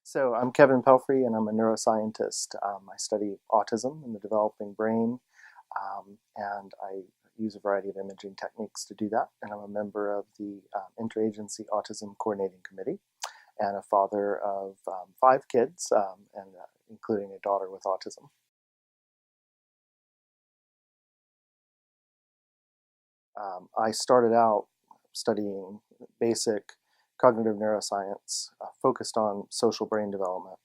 So I'm Kevin Pelphrey, and I'm a neuroscientist. I study autism in the developing brain, and I use a variety of imaging techniques to do that. And I'm a member of the Interagency Autism Coordinating Committee, and a father of 5 kids, and including a daughter with autism. I started out studying basic cognitive neuroscience, focused on social brain development.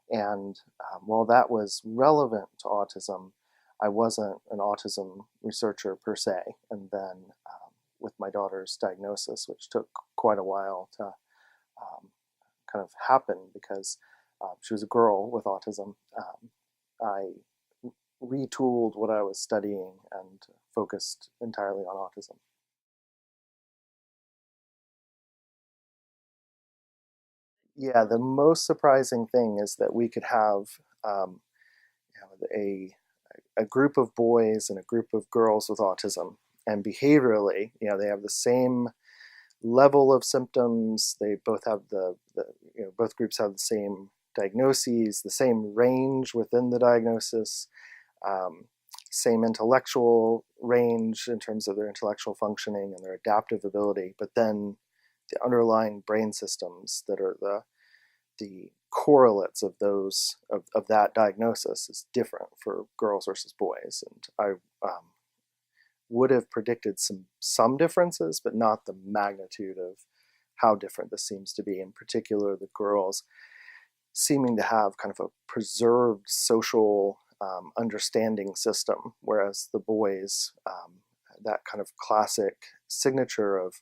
And while that was relevant to autism, I wasn't an autism researcher per se. And then with my daughter's diagnosis, which took quite a while to kind of happen because she was a girl with autism, I retooled what I was studying and focused entirely on autism. Yeah, the most surprising thing is that we could have um, a group of boys and a group of girls with autism, and behaviorally, they have the same level of symptoms. They both have both groups have the same diagnoses, the same range within the diagnosis, um, same intellectual range in terms of their intellectual functioning and their adaptive ability, but then the underlying brain systems that are the correlates of that diagnosis is different for girls versus boys. And I would have predicted some differences, but not the magnitude of how different this seems to be. In particular, the girls seeming to have kind of a preserved social understanding system, whereas the boys, that kind of classic signature of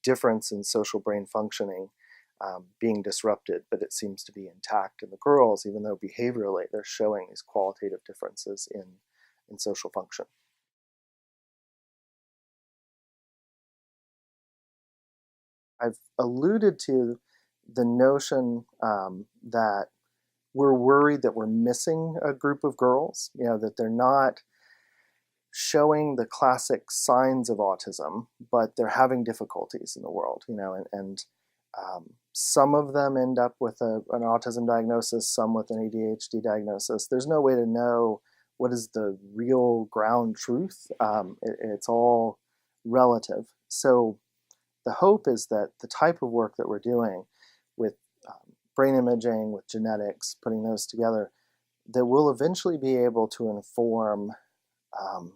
difference in social brain functioning being disrupted, but it seems to be intact in the girls, even though behaviorally they're showing these qualitative differences in social function. I've alluded to the notion that we're worried that we're missing a group of girls, that they're not showing the classic signs of autism, but they're having difficulties in the world, and some of them end up with an autism diagnosis, some with an ADHD diagnosis. There's no way to know what is the real ground truth. It's all relative. So the hope is that the type of work that we're doing with brain imaging, with genetics, putting those together, that we'll eventually be able to inform um,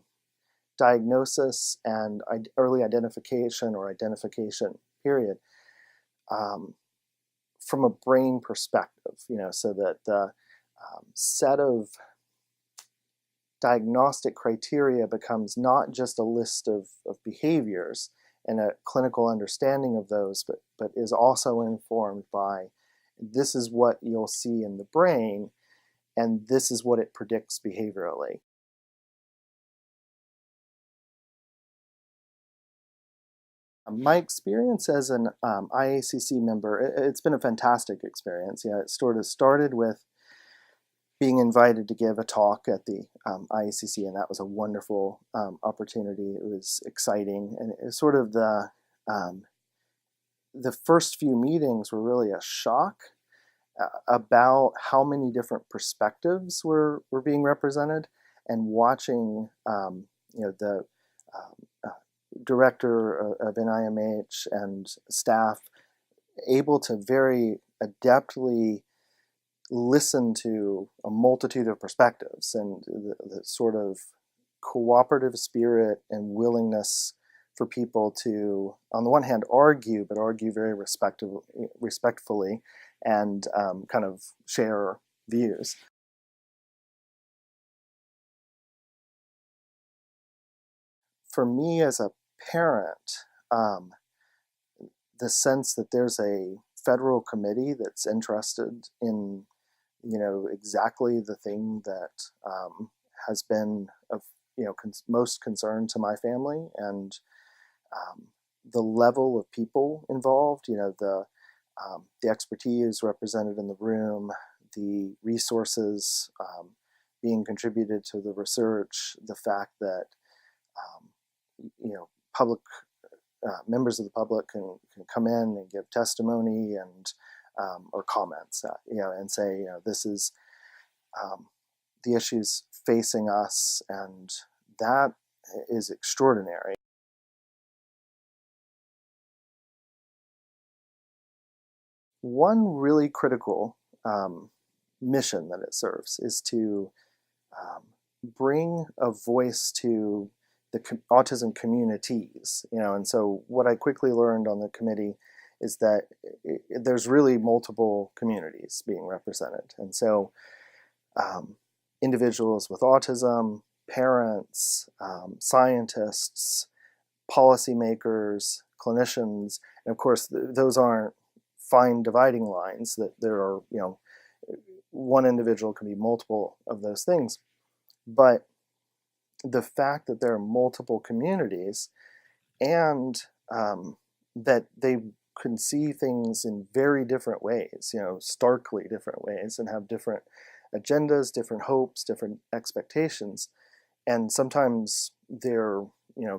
diagnosis and early identification or identification period, um, from a brain perspective, so that the set of diagnostic criteria becomes not just a list of behaviors and a clinical understanding of those, but is also informed by this is what you'll see in the brain and this is what it predicts behaviorally. My experience as an IACC member, it's been a fantastic experience. Yeah, it sort of started with being invited to give a talk at the IACC, and that was a wonderful opportunity. It was exciting, and it was sort of the first few meetings were really a shock about how many different perspectives were being represented, and watching the director of NIMH and staff able to very adeptly listen to a multitude of perspectives, and the sort of cooperative spirit and willingness for people to, on the one hand, argue, but argue very respectfully, and kind of share views. For me as a parent, the sense that there's a federal committee that's interested in, exactly the thing that has been of, most concern to my family, and um, the level of people involved, the expertise represented in the room, the resources being contributed to the research, the fact that um, public members of the public can come in and give testimony, and or comments, and say, this is the issues facing us, and that is extraordinary. One really critical mission that it serves is to um, bring a voice to the autism communities, and so what I quickly learned on the committee is that there's really multiple communities being represented, and so individuals with autism, parents, scientists, policymakers, clinicians, and of course those aren't fine dividing lines, that there are, one individual can be multiple of those things, but the fact that there are multiple communities and that they can see things in very different ways, starkly different ways, and have different agendas, different hopes, different expectations, and sometimes they're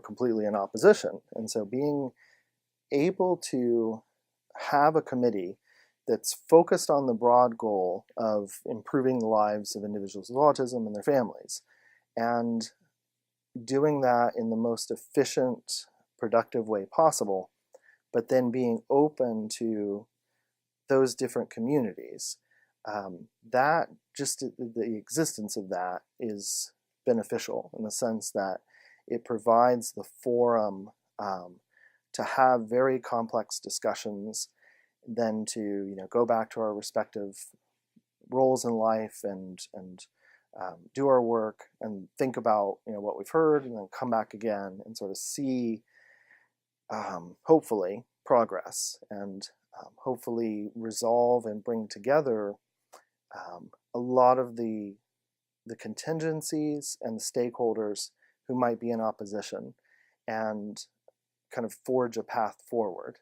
completely in opposition. And so being able to have a committee that's focused on the broad goal of improving the lives of individuals with autism and their families, and doing that in the most efficient, productive way possible, but then being open to those different communities, that just the existence of that is beneficial in the sense that it provides the forum to have very complex discussions, then to go back to our respective roles in life and do our work and think about what we've heard, and then come back again and sort of see hopefully progress, and hopefully resolve and bring together a lot of the contingencies and the stakeholders who might be in opposition, and kind of forge a path forward.